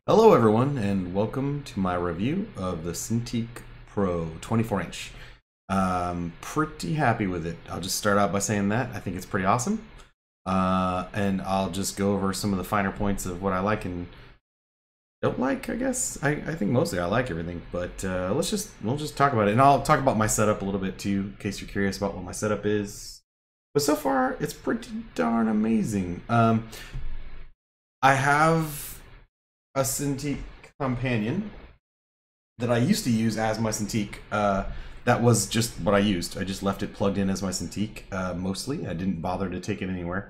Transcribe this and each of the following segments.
Hello everyone and welcome to my review of the Cintiq Pro 24-inch. Pretty happy with it. I'll just start out by saying that. I think it's pretty awesome. And I'll just go over some of the finer points of what I like and don't like, I guess. I think mostly I like everything, but we'll just talk about it. And I'll talk about my setup a little bit too, in case you're curious about what my setup is. But so far, it's pretty darn amazing. I have a Cintiq companion that I used to use as my Cintiq. That was just what I used. I just left it plugged in as my Cintiq mostly. I didn't bother to take it anywhere.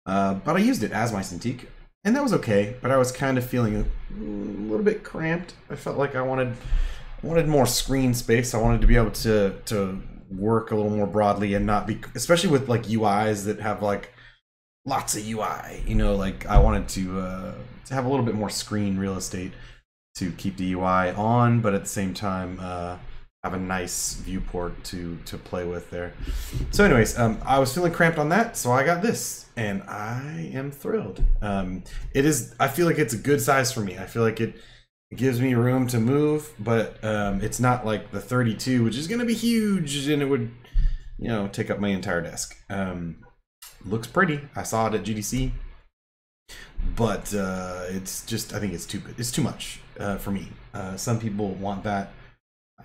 But I used it as my Cintiq, and that was okay. But I was kind of feeling a little bit cramped. I felt like I wanted more screen space. I wanted to be able to work a little more broadly and not be, especially with like UIs that have like lots of UI, you know, like I wanted to have a little bit more screen real estate to keep the UI on, but at the same time have a nice viewport to play with there. So anyways, I was feeling cramped on that, so I got this, and I am thrilled. I feel like it's a good size for me. I feel like it gives me room to move, but it's not like the 32, which is going to be huge, and it would, you know, take up my entire desk. Looks pretty. I saw it at GDC, but it's just, I think it's too much for me. Some people want that.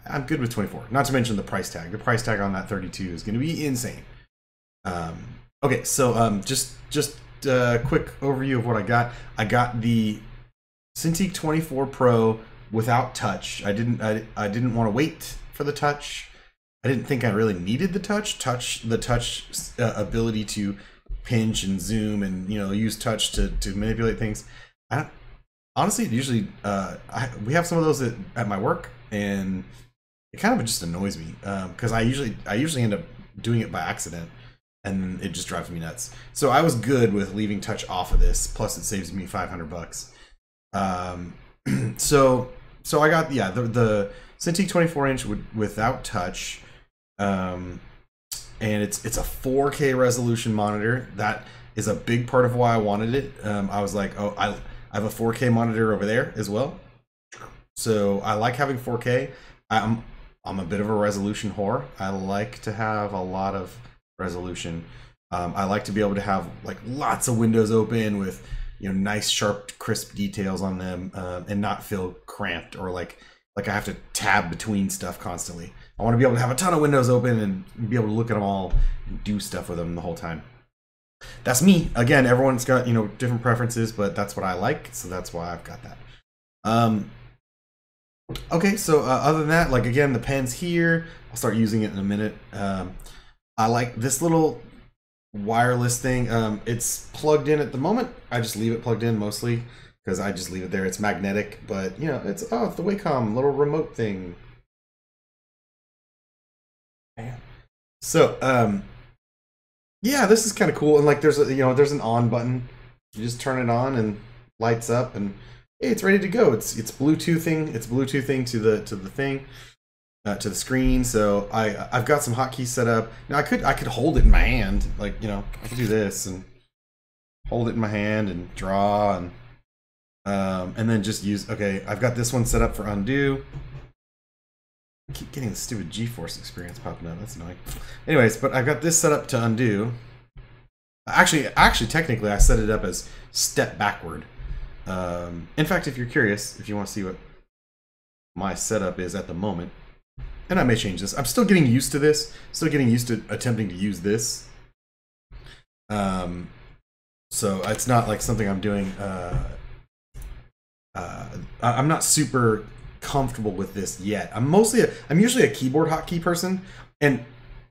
I'm good with 24. Not to mention the price tag. The price tag on that 32 is going to be insane. Okay, so just a quick overview of what I got. I got the Cintiq 24 Pro without touch. I didn't want to wait for the touch. I didn't think I really needed the touch ability to pinch and zoom and, you know, use touch to manipulate things. Honestly, usually we have some of those at my work, and it kind of just annoys me because I usually end up doing it by accident, and it just drives me nuts. So I was good with leaving touch off of this. Plus, it saves me $500. So I got the Cintiq 24-inch without touch. And it's a 4K resolution monitor. That is a big part of why I wanted it. I was like, oh, I have a 4K monitor over there as well, so I like having 4K. I'm a bit of a resolution whore. I like to have a lot of resolution. I like to be able to have like lots of windows open with, you know, nice sharp crisp details on them, and not feel cramped or like I have to tab between stuff constantly. I want to be able to have a ton of windows open and be able to look at them all and do stuff with them the whole time. That's me. Again, everyone's got, you know, different preferences, but that's what I like, so that's why I've got that. Okay, so other than that, like again, the pen's here. I'll start using it in a minute. I like this little wireless thing. It's plugged in at the moment. I just leave it plugged in mostly because I just leave it there. It's magnetic, but you know, it's the Wacom little remote thing. So yeah, this is kind of cool, and like there's an on button. You just turn it on and lights up, and hey, it's ready to go. It's Bluetoothing. It's Bluetoothing to the thing, to the screen. So I've got some hotkeys set up. Now I could hold it in my hand, like, you know, I could do this and hold it in my hand and draw and then just use. Okay, I've got this one set up for undo. I keep getting the stupid GeForce experience popping up. That's annoying. Anyways, but I've got this set up to undo. Actually, technically, I set it up as step backward. In fact, if you're curious, if you want to see what my setup is at the moment, and I may change this. I'm still getting used to this. Still getting used to attempting to use this. So it's not like something I'm doing. I'm not super comfortable with this yet. I'm usually a keyboard hotkey person, and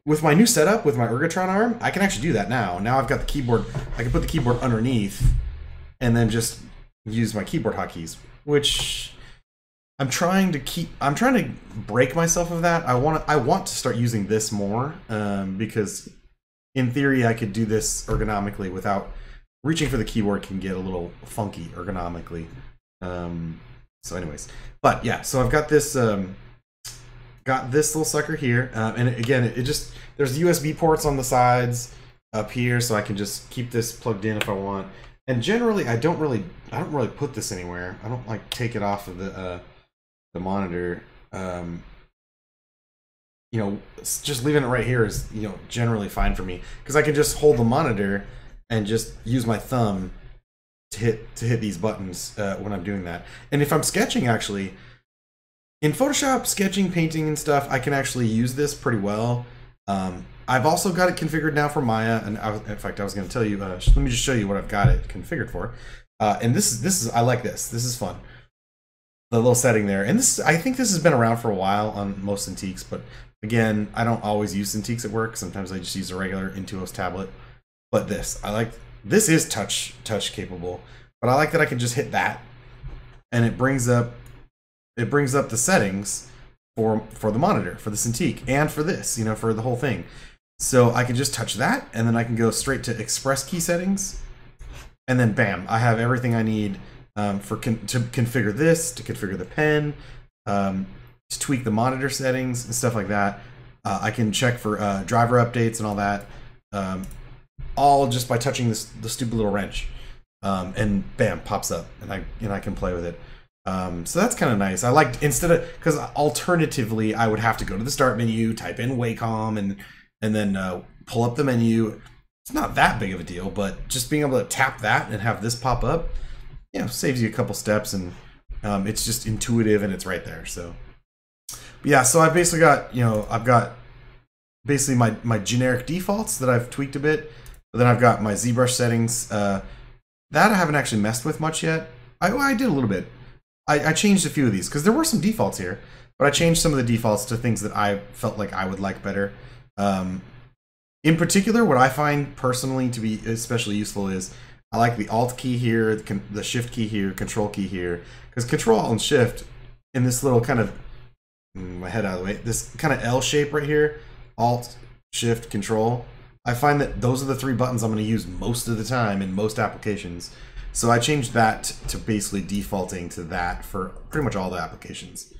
with my new setup with my Ergotron arm, I can actually do that now. Now I've got the keyboard. I can put the keyboard underneath, and then just use my keyboard hotkeys, which I'm trying to break myself of that. I want to start using this more, because in theory I could do this ergonomically without reaching for the keyboard. Can get a little funky ergonomically. So anyways, but yeah, so I've got this little sucker here, and again, there's USB ports on the sides up here, so I can just keep this plugged in if I want. And generally, I don't really put this anywhere. I don't like take it off of the monitor. You know, just leaving it right here is, you know, generally fine for me, because I can just hold the monitor and just use my thumb to hit these buttons when I'm doing that. And if I'm sketching, actually, in Photoshop, sketching, painting, and stuff, I can actually use this pretty well. I've also got it configured now for Maya, and in fact, I was going to tell you. Let me just show you what I've got it configured for. And this is I like this. This is fun. The little setting there, and this, I think this has been around for a while on most Cintiqs, but again, I don't always use Cintiqs at work. Sometimes I just use a regular Intuos tablet. But this is touch capable, but I like that I can just hit that, and it brings up the settings for the monitor, for the Cintiq, and for this, you know, for the whole thing. So I can just touch that, and then I can go straight to Express key settings, and then bam, I have everything I need to configure this, to configure the pen, to tweak the monitor settings and stuff like that. I can check for driver updates and all that, all just by touching the stupid little wrench, and bam, pops up, and I can play with it. So that's kind of nice. I like, because alternatively I would have to go to the start menu, type in Wacom, and then pull up the menu. It's not that big of a deal, but just being able to tap that and have this pop up, you know, saves you a couple steps, and it's just intuitive and it's right there. So yeah, so I've basically got, you know, I've got basically my generic defaults that I've tweaked a bit, but then I've got my ZBrush settings that I haven't actually messed with much yet. I did a little bit. I changed a few of these because there were some defaults here, but I changed some of the defaults to things that I felt like I would like better. In particular, what I find personally to be especially useful is I like the Alt key here, the Shift key here, Control key here, because Control, Alt, and Shift in this little kind of, my head out of the way, this kind of L shape right here, Alt, Shift, Control, I find that those are the three buttons I'm going to use most of the time in most applications. So I changed that to basically defaulting to that for pretty much all the applications.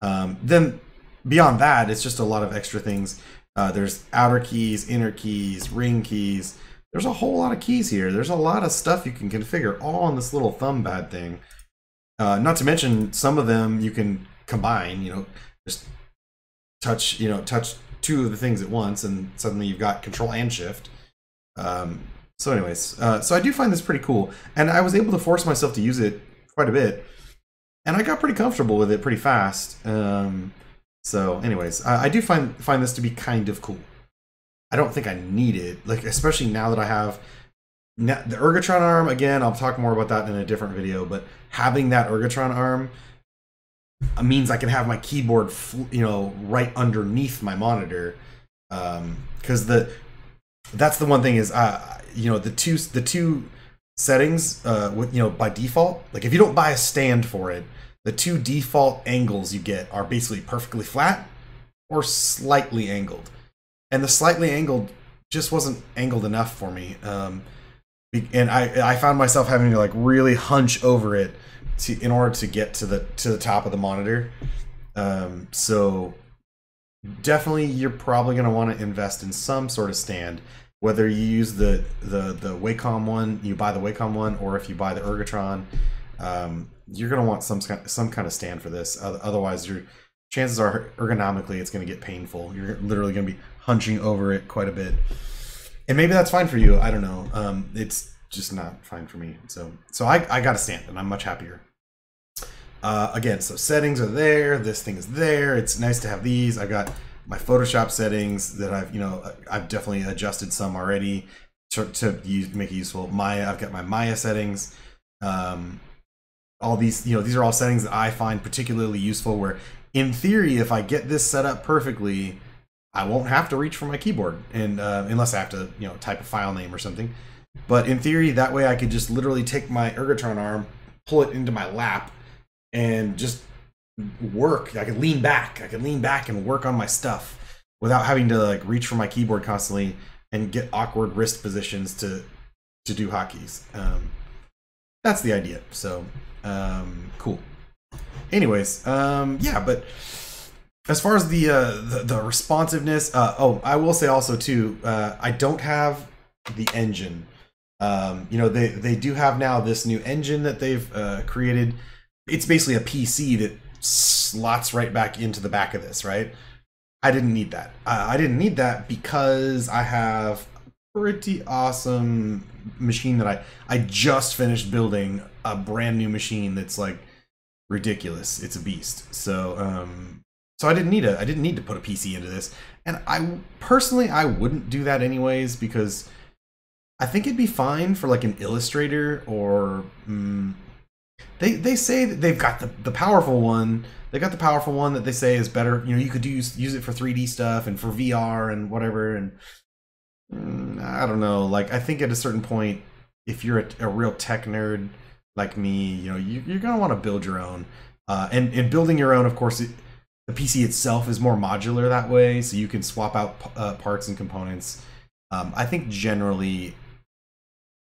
Then beyond that, it's just a lot of extra things. There's outer keys, inner keys, ring keys. There's a whole lot of keys here. There's a lot of stuff you can configure all on this little thumb pad thing. Not to mention some of them you can combine, you know, just touch two of the things at once, and suddenly you've got Control and Shift. So anyways, so I do find this pretty cool, and I was able to force myself to use it quite a bit, and I got pretty comfortable with it pretty fast. So anyways, I do find this to be kind of cool. I don't think I need it, like, especially now that I have the Ergotron arm. Again, I'll talk more about that in a different video, but having that Ergotron arm means I can have my keyboard, you know, right underneath my monitor, because that's the one thing is, you know, the two settings, with, you know, by default, like if you don't buy a stand for it, the two default angles you get are basically perfectly flat or slightly angled, and the slightly angled just wasn't angled enough for me, and I found myself having to like really hunch over it in order to get to the top of the monitor. So definitely you're probably going to want to invest in some sort of stand, whether you use the Wacom one, you buy the Wacom one, or if you buy the Ergotron. You're going to want some kind of stand for this. Otherwise, your chances are ergonomically it's going to get painful. You're literally going to be hunching over it quite a bit. And maybe that's fine for you. I don't know. It's just not fine for me. So I got a stand, and I'm much happier. Again, so settings are there. This thing is there. It's nice to have these. I got my Photoshop settings that I've definitely adjusted some already to make it useful. Maya, I've got my Maya settings. All these, these are all settings that I find particularly useful, where in theory, if I get this set up perfectly, I won't have to reach for my keyboard, and unless I have to, type a file name or something. But in theory, that way I could just literally take my Ergotron arm, pull it into my lap, and just work. I could lean back. And work on my stuff without having to like reach for my keyboard constantly and get awkward wrist positions to do hotkeys. That's the idea. So cool. Anyways, yeah, but as far as the responsiveness, oh, I will say also too, I don't have the engine. You know, they do have now this new engine that they've created. It's basically a PC that slots right back into the back of this, right? I didn't need that. I didn't need that because I have a pretty awesome machine that I just finished building, a brand new machine that's like ridiculous. It's a beast. So I didn't need to put a PC into this. And I personally I wouldn't do that anyways because I think it'd be fine for like an Illustrator or they say that they've got the powerful one. They got the powerful one that they say is better. You know, you could use it for 3D stuff and for VR and whatever. And I don't know. Like, I think at a certain point, if you're a real tech nerd like me, you know, you're gonna want to build your own. And building your own, of course, the PC itself is more modular that way, so you can swap out parts and components. I think generally,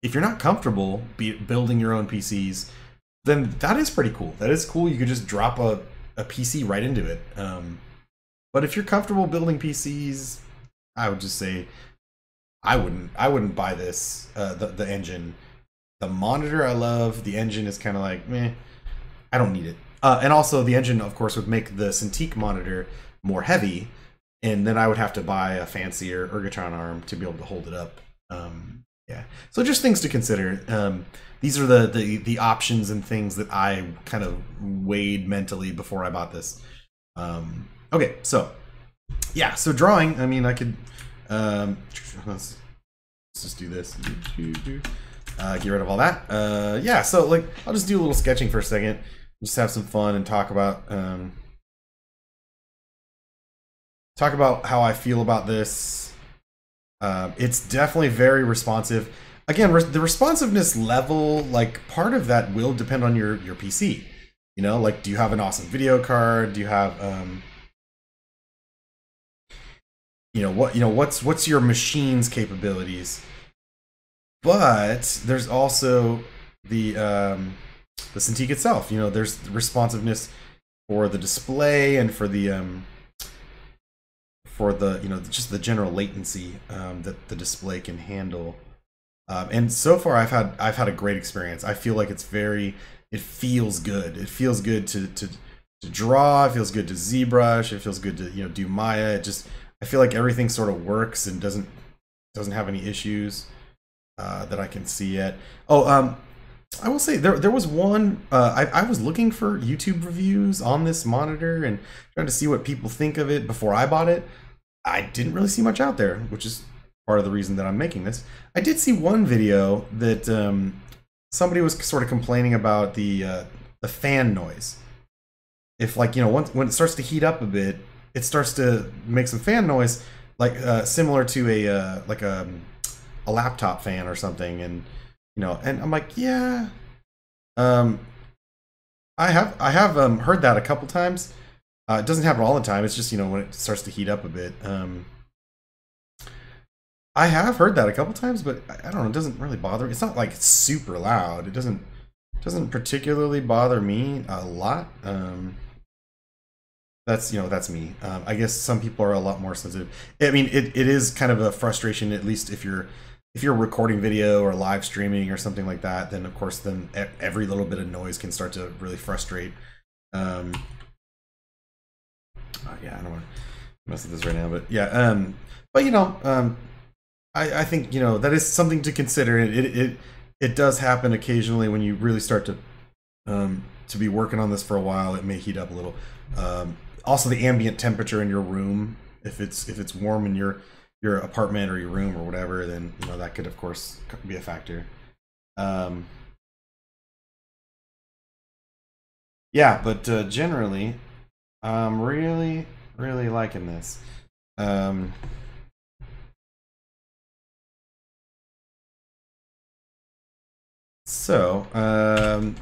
if you're not comfortable building your own PCs, then that is pretty cool. That is cool. You could just drop a PC right into it. But if you're comfortable building PCs, I would just say I wouldn't buy this. The engine, the monitor I love. The engine is kind of like meh. I don't need it. And also the engine, of course, would make the Cintiq monitor more heavy, and then I would have to buy a fancier Ergotron arm to be able to hold it up. Yeah. So just things to consider. These are the options and things that I kind of weighed mentally before I bought this. Okay, so yeah, so drawing. I mean, I could let's just do this. Get rid of all that. Yeah, so like I'll just do a little sketching for a second, just have some fun and talk about how I feel about this. It's definitely very responsive. Again, the responsiveness level, like part of that will depend on your PC. You know, like do you have an awesome video card? Do you have what's your machine's capabilities? But there's also the Cintiq itself. You know, there's the responsiveness for the display and for the just the general latency that the display can handle. And so far, I've had a great experience. I feel like it feels good. It feels good to draw. It feels good to ZBrush. It feels good to do Maya. I feel like everything sort of works and doesn't have any issues that I can see yet. Oh, I will say there was one. I was looking for YouTube reviews on this monitor and trying to see what people think of it before I bought it. I didn't really see much out there, which is part of the reason that I'm making this. I did see one video that somebody was sort of complaining about the fan noise. If when it starts to heat up a bit, it starts to make some fan noise, like similar to a laptop fan or something. And and I'm like, yeah, I have heard that a couple times. It doesn't happen all the time. It's just when it starts to heat up a bit. I have heard that a couple times, but I don't know. It doesn't really bother me. It's not like super loud. It doesn't particularly bother me a lot. That's me. I guess some people are a lot more sensitive. I mean, it is kind of a frustration, at least if you're recording video or live streaming or something like that. Then of course, every little bit of noise can start to really frustrate. Yeah, I don't want to mess with this right now, but yeah. But I think that is something to consider. It does happen occasionally when you really start to be working on this for a while. It may heat up a little. Also, the ambient temperature in your room, if it's warm in your apartment or your room or whatever, then that could of course be a factor. Yeah, but generally, I'm really liking this. So,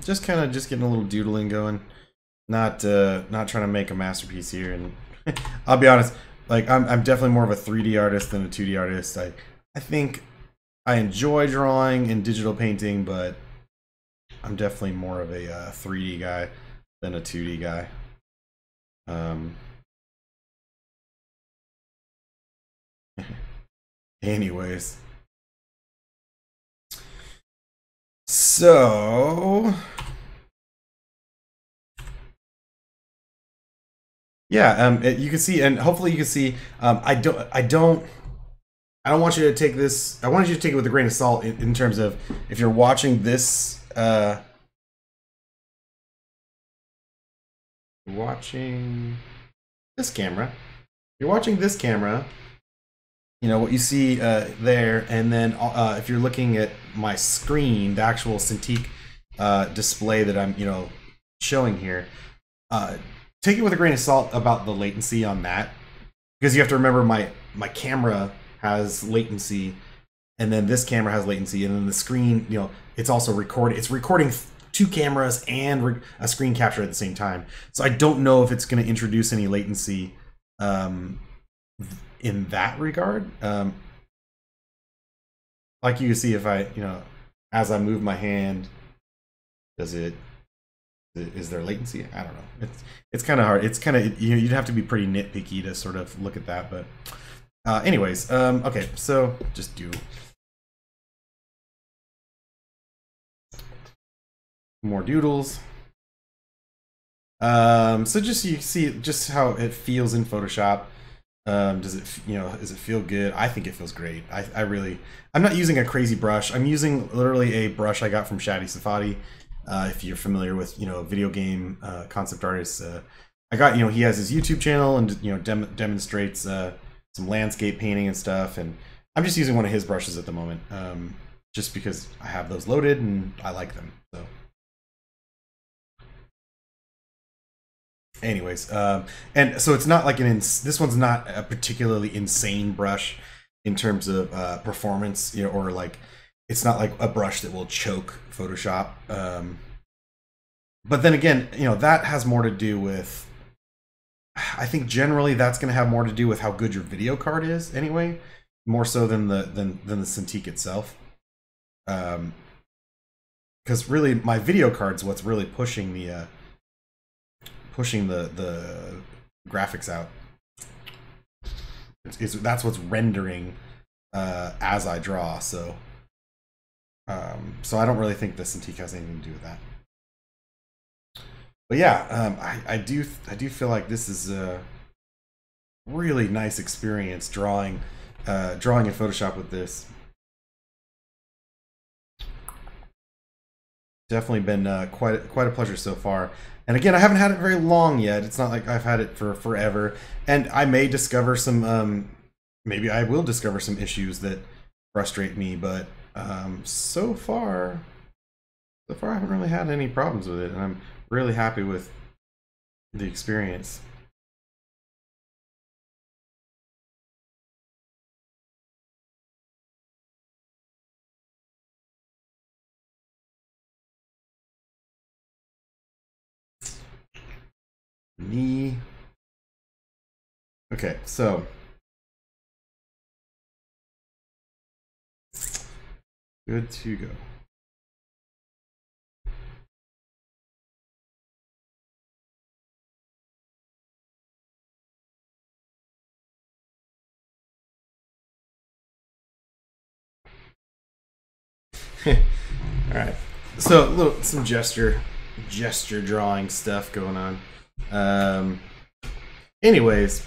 just getting a little doodling going, not trying to make a masterpiece here. And I'll be honest, like I'm definitely more of a 3D artist than a 2D artist. I think I enjoy drawing and digital painting, but I'm definitely more of a 3D guy than a 2D guy. Anyways. So yeah, you can see, and hopefully you can see. I don't want you to take this. I want you to take it with a grain of salt in terms of if you're watching this. Watching this camera. You're watching this camera. You know what you see there, and then if you're looking at my screen, the actual Cintiq display that I'm showing here, take it with a grain of salt about the latency on that, because you have to remember my camera has latency, and then this camera has latency, and then the screen, it's also recording. It's recording two cameras and a screen capture at the same time. So I don't know if it's going to introduce any latency in that regard. Like you can see, if I, as I move my hand, is there latency? I don't know. It's kind of hard. It's kind of, you'd have to be pretty nitpicky to sort of look at that. But anyways, okay, so just do more doodles. So just you see just how it feels in Photoshop. Does it feel good? I think it feels great. I'm not using a crazy brush. I'm using literally a brush I got from Shadi Safadi. If you're familiar with, video game concept artists, I got, he has his YouTube channel and, demonstrates some landscape painting and stuff. And I'm just using one of his brushes at the moment, just because I have those loaded and I like them. So. Anyways, and so it's not like this one's not a particularly insane brush in terms of performance, or like it's not like a brush that will choke Photoshop. But then again, that has more to do with, I think generally that's going to have more to do with how good your video card is anyway, more so than the Cintiq itself. Because really my video card's what's really pushing the graphics out. That's what's rendering as I draw. So I don't really think the Cintiq has anything to do with that. But yeah, I do feel like this is a really nice experience drawing in Photoshop with this. Definitely been quite a pleasure so far. And again, I haven't had it very long yet. It's not like I've had it for forever. And I may discover some, maybe I will discover some issues that frustrate me. But so far I haven't really had any problems with it. And I'm really happy with the experience. Knee. Okay, so good to go. All right, so some gesture drawing stuff going on. Anyways,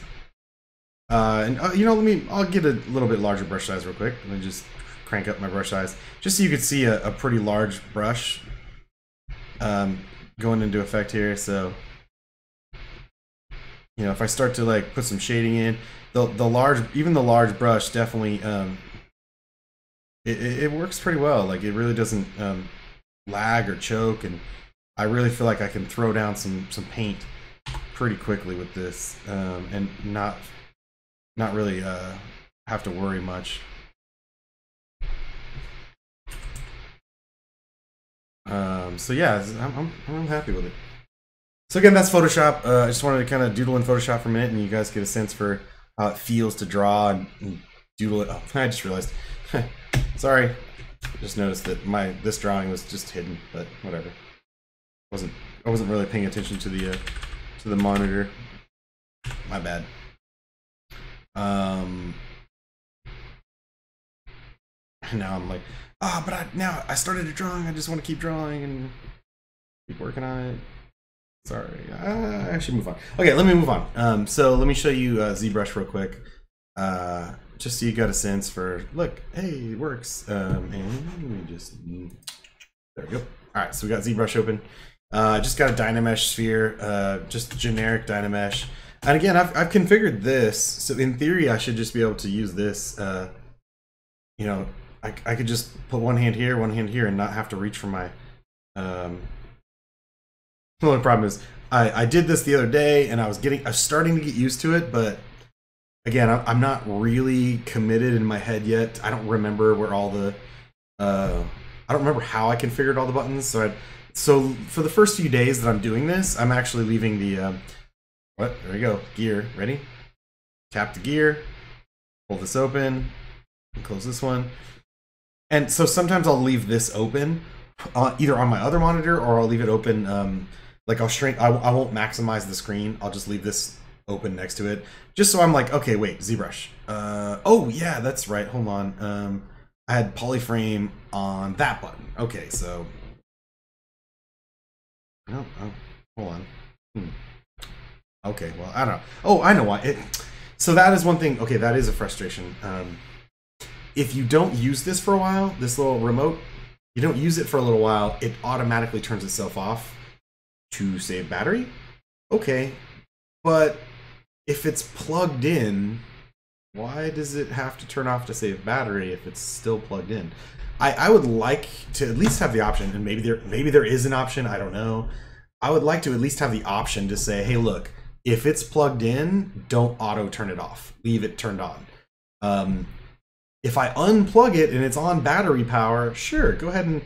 and I'll get a little bit larger brush size real quick. Let me just crank up my brush size just so you can see a pretty large brush going into effect here. So if I start to like put some shading in, even the large brush definitely it works pretty well. Like it really doesn't lag or choke, and I really feel like I can throw down some paint pretty quickly with this, and not really have to worry much. So yeah, I'm happy with it. So again, that's Photoshop. I just wanted to kind of doodle in Photoshop for a minute, and you guys get a sense for how it feels to draw and doodle it. Oh, I just realized. Sorry, just noticed that this drawing was just hidden, but whatever. I wasn't really paying attention to the monitor. My bad. And now I'm like, but now I started a drawing. I just want to keep drawing and keep working on it. Sorry, I should move on. Okay, let me move on. So let me show you ZBrush real quick, just so you got a sense for, look, hey, it works. And let me just, there we go. All right, so we got ZBrush open. Just got a Dynamesh sphere, just generic Dynamesh. And again, I've configured this, so in theory, I should just be able to use this. You know, I could just put one hand here, and not have to reach for my. The only problem is I did this the other day, and I was starting to get used to it, but again, I'm not really committed in my head yet. I don't remember where all the I don't remember how I configured all the buttons. So for the first few days that I'm doing this, I'm actually leaving the there we go, gear. Ready? Tap the gear, pull this open, and close this one. And so sometimes I'll leave this open, either on my other monitor, or I'll leave it open. Like I'll shrink, I won't maximize the screen. I'll just leave this open next to it, just so I'm like, okay, wait, ZBrush. Oh yeah, that's right. Hold on. I had polyframe on that button. Okay, so. Oh, hold on. Okay, well, I don't know. Oh, I know why. So that is one thing. Okay, that is a frustration. If you don't use this for a while, this little remote, you don't use it for a little while, it automatically turns itself off to save battery. Okay, but if it's plugged in, why does it have to turn off to save battery if it's still plugged in? I would like to at least have the option, and maybe there is an option, I don't know. I would like to at least have the option to say, hey, look, if it's plugged in, don't auto turn it off. Leave it turned on. If I unplug it and it's on battery power, sure, go ahead and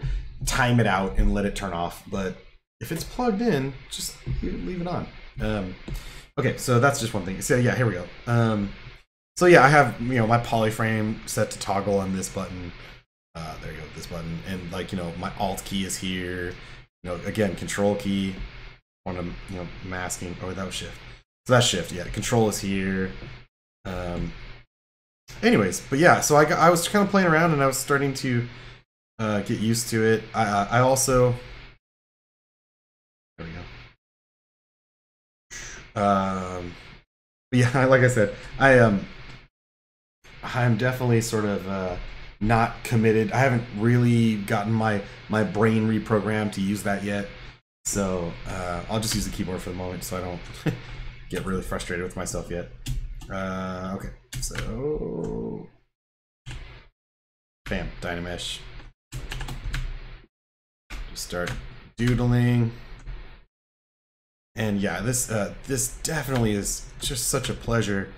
time it out and let it turn off. But if it's plugged in, just leave it on. Okay, so that's just one thing. So yeah, here we go. So yeah, I have, you know, my polyframe set to toggle on this button. There you go, this button, and like, you know, my Alt key is here. You know, again, Control key on a, you know, masking. Oh, that was Shift. So that's Shift. Yeah, Control is here. Anyways, but yeah, so I was kind of playing around, and I was starting to get used to it. I also, there we go. But yeah, like I said, I'm definitely sort of not committed. I haven't really gotten my brain reprogrammed to use that yet. So I'll just use the keyboard for the moment, so I don't get really frustrated with myself yet. Okay, so bam, Dynamesh. Just start doodling. And yeah, this definitely is just such a pleasure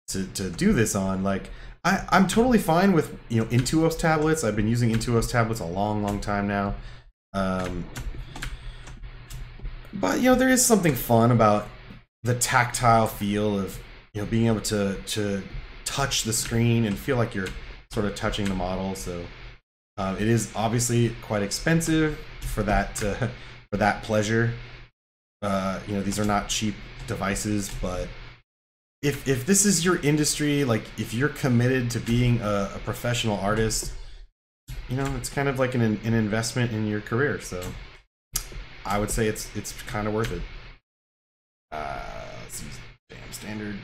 to do this on. Like, I'm totally fine with, you know, Intuos tablets. I've been using Intuos tablets a long time now. But, you know, there is something fun about the tactile feel of, you know, being able to touch the screen and feel like you're sort of touching the model. So it is obviously quite expensive for that pleasure. You know, these are not cheap devices, but if this is your industry, like if you're committed to being a professional artist, you know, it's kind of like an investment in your career. So I would say it's kind of worth it. Let's use damn standard.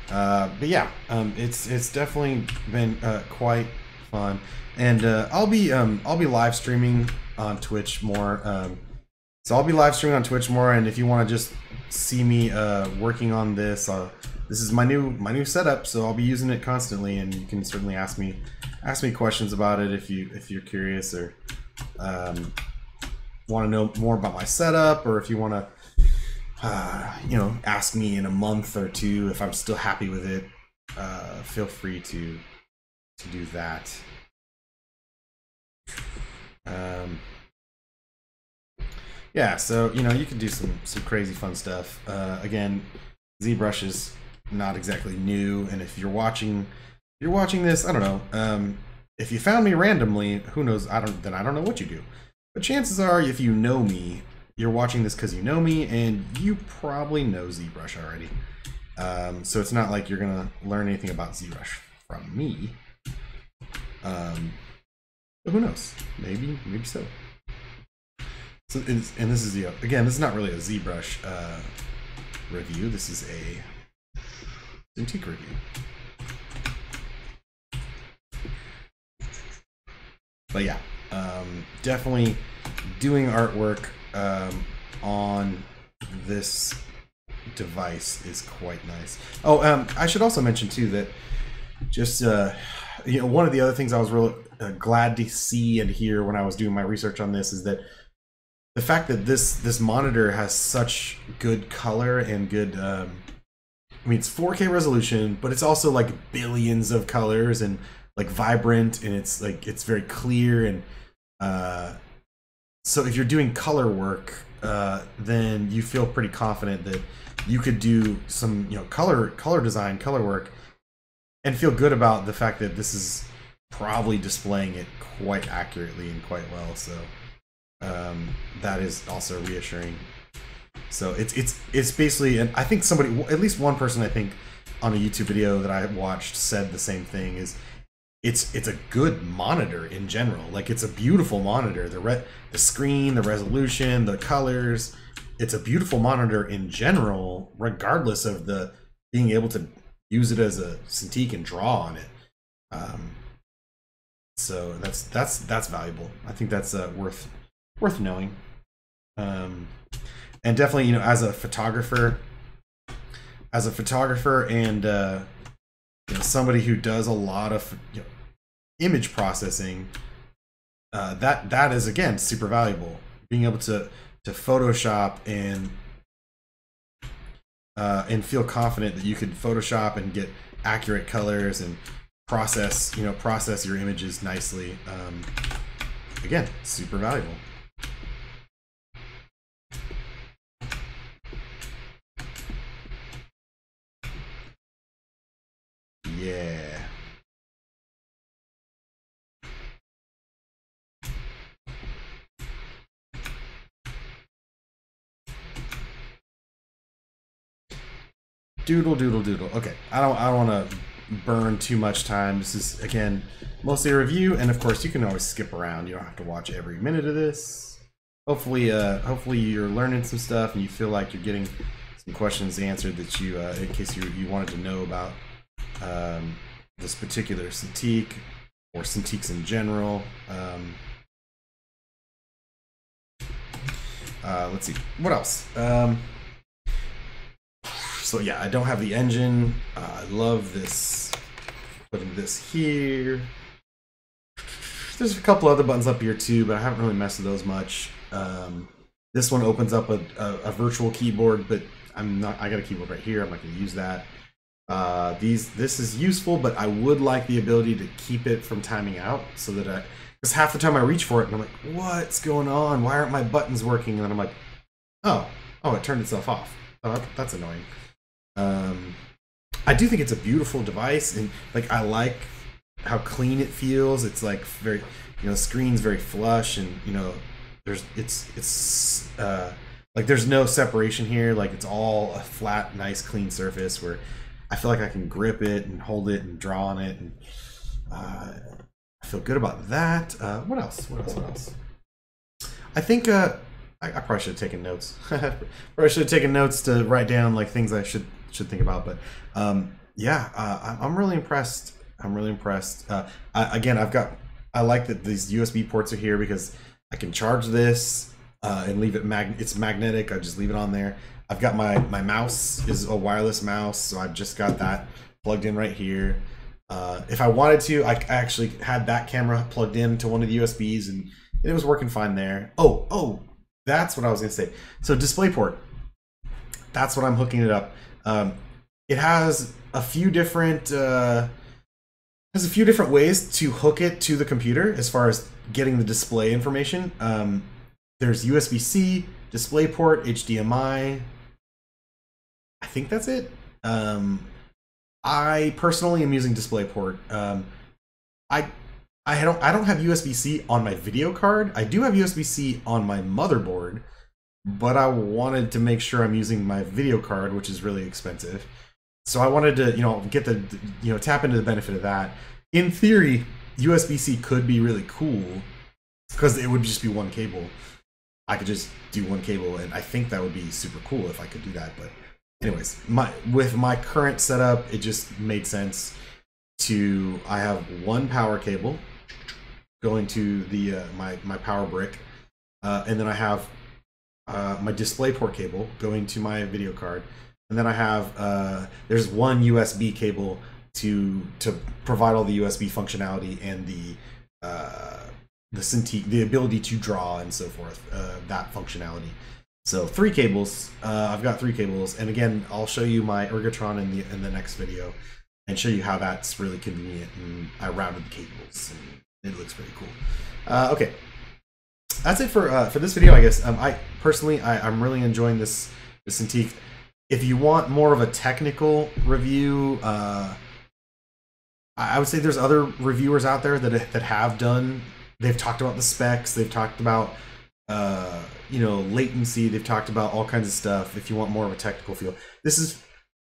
But yeah, it's definitely been quite fun, and I'll be live streaming on Twitch more. So I'll be live streaming on Twitch more, and if you want to just see me working on this, this is my new setup, so I'll be using it constantly, and you can certainly ask me questions about it if you're curious, or want to know more about my setup, or if you want to you know, ask me in a month or two if I'm still happy with it. Feel free to do that. Yeah, so you know, you can do some crazy fun stuff. Again, ZBrush is not exactly new, and if you're watching this, I don't know. If you found me randomly, who knows? I don't know what you do. But chances are, if you know me, you're watching this because you know me, and you probably know ZBrush already. So it's not like you're gonna learn anything about ZBrush from me. But who knows? Maybe so. So, and this is again, this is not really a ZBrush review. This is a Cintiq review. But yeah, definitely doing artwork on this device is quite nice. Oh, I should also mention too that just you know, one of the other things I was really glad to see and hear when I was doing my research on this is that the fact that this monitor has such good color and good I mean, it's 4K resolution, but it's also like billions of colors and like vibrant, and it's like it's very clear. And so if you're doing color work, then you feel pretty confident that you could do some, you know, color design, color work, and feel good about the fact that this is probably displaying it quite accurately and quite well. So that is also reassuring. So it's basically, and I think somebody, at least one person I think on a YouTube video that I watched said the same thing, is it's a good monitor in general. Like, it's a beautiful monitor. The screen, the resolution, the colors, it's a beautiful monitor in general, regardless of the being able to use it as a Cintiq and draw on it. So that's valuable. I think that's worth knowing. And definitely, you know, as a photographer and you know, somebody who does a lot of, you know, image processing, that is again super valuable. Being able to Photoshop and feel confident that you could Photoshop and get accurate colors and process your images nicely. Again, super valuable. Yeah. Doodle. Okay, I don't want to burn too much time. This is, again, mostly a review, and of course you can always skip around. You don't have to watch every minute of this. Hopefully you're learning some stuff and you feel like you're getting some questions answered that you in case you wanted to know about this particular Cintiq or Cintiqs in general. Let's see, what else? So yeah, I don't have the engine. I love this, putting this here. There's a couple other buttons up here too, but I haven't really messed with those much. This one opens up a virtual keyboard, but I got a keyboard right here. I'm not gonna use that. This is useful, but I would like the ability to keep it from timing out, so that because half the time I reach for it and I'm like, what's going on? Why aren't my buttons working? And then I'm like, oh, it turned itself off. Oh, that's annoying. I do think it's a beautiful device, and like, I like how clean it feels. It's like very, you know, screen's very flush, and you know, it's like there's no separation here. Like, it's all a flat, nice, clean surface where I feel like I can grip it and hold it and draw on it, and I feel good about that. What else? I think I probably should have taken notes. Probably should have taken notes to write down like things I should think about. But yeah, I'm really impressed. Again, I like that these USB ports are here because I can charge this and leave it it's magnetic. I just leave it on there. I've got my mouse is a wireless mouse, so I've just got that plugged in right here. If I wanted to, I actually had that camera plugged into one of the USBs, and it was working fine there. Oh, that's what I was gonna say. So DisplayPort, that's what I'm hooking it up. It has a few different ways to hook it to the computer as far as getting the display information. There's USB-C, DisplayPort, HDMI. I think that's it. I personally am using DisplayPort. I don't have USB-C on my video card. I do have USB-C on my motherboard, but I wanted to make sure I'm using my video card, which is really expensive. So I wanted to, get the, tap into the benefit of that. In theory, USB-C could be really cool because it would just be one cable. I could just do one cable, and I think that would be super cool if I could do that. But anyways, with my current setup, it just made sense to, I have one power cable going to the my power brick, and then I have my DisplayPort cable going to my video card, and then I have there's one USB cable to provide all the USB functionality and the Cintiq, the ability to draw and so forth, that functionality. So 3 cables. I've got 3 cables, and again, I'll show you my Ergotron in the next video, and show you how that's really convenient. And I routed the cables, and it looks pretty cool. Okay, that's it for this video, I guess. I personally, I'm really enjoying this Cintiq. If you want more of a technical review, I would say there's other reviewers out there that have done. They've talked about the specs. They've talked about latency. They've talked about all kinds of stuff. If you want more of a technical feel,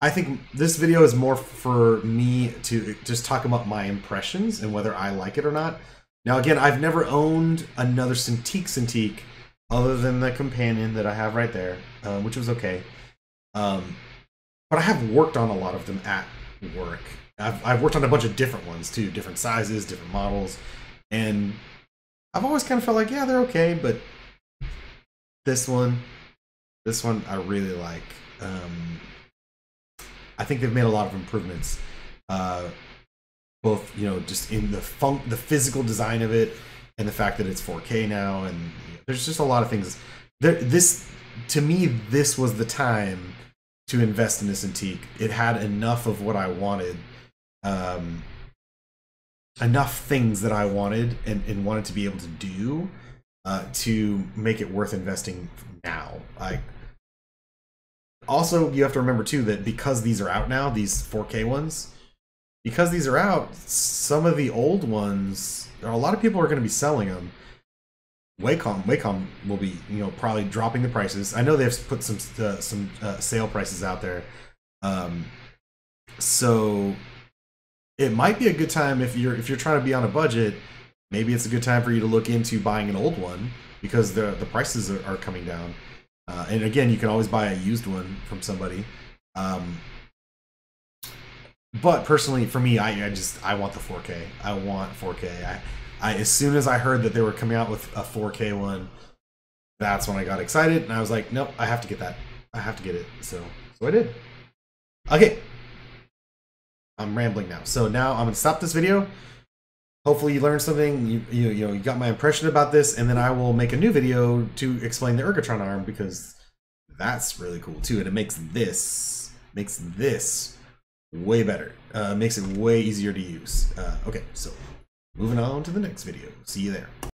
I think this video is more for me to just talk about my impressions and whether I like it or not. Now, again, I've never owned another Cintiq other than the companion that I have right there, which was okay. But I have worked on a lot of them at work. I've worked on a bunch of different ones too, different sizes, different models, and I've always kind of felt like, yeah, they're okay, but this one I really like. I think they've made a lot of improvements, both just in the physical design of it, and the fact that it's 4K now, and there's just a lot of things. To me, this was the time to invest in this Cintiq. It had enough of what I wanted. Enough things that I wanted and wanted to be able to do to make it worth investing now. Also, you have to remember too that because these are out now, these 4K ones, because these are out, some of the old ones, a lot of people are going to be selling them. Wacom will be probably dropping the prices. I know they've put some sale prices out there, so it might be a good time if you're trying to be on a budget. Maybe it's a good time for you to look into buying an old one because the prices are coming down. And again, you can always buy a used one from somebody. But personally, for me, I want the 4K. I want 4K. As soon as I heard that they were coming out with a 4K one, that's when I got excited, and I was like, nope, I have to get that. I have to get it. So I did. Okay. I'm rambling now. So now I'm gonna stop this video. Hopefully you learned something. You got my impression about this, and then I will make a new video to explain the Ergotron arm because that's really cool too, and it makes this way better. Makes it way easier to use. Okay, so moving on to the next video. See you there.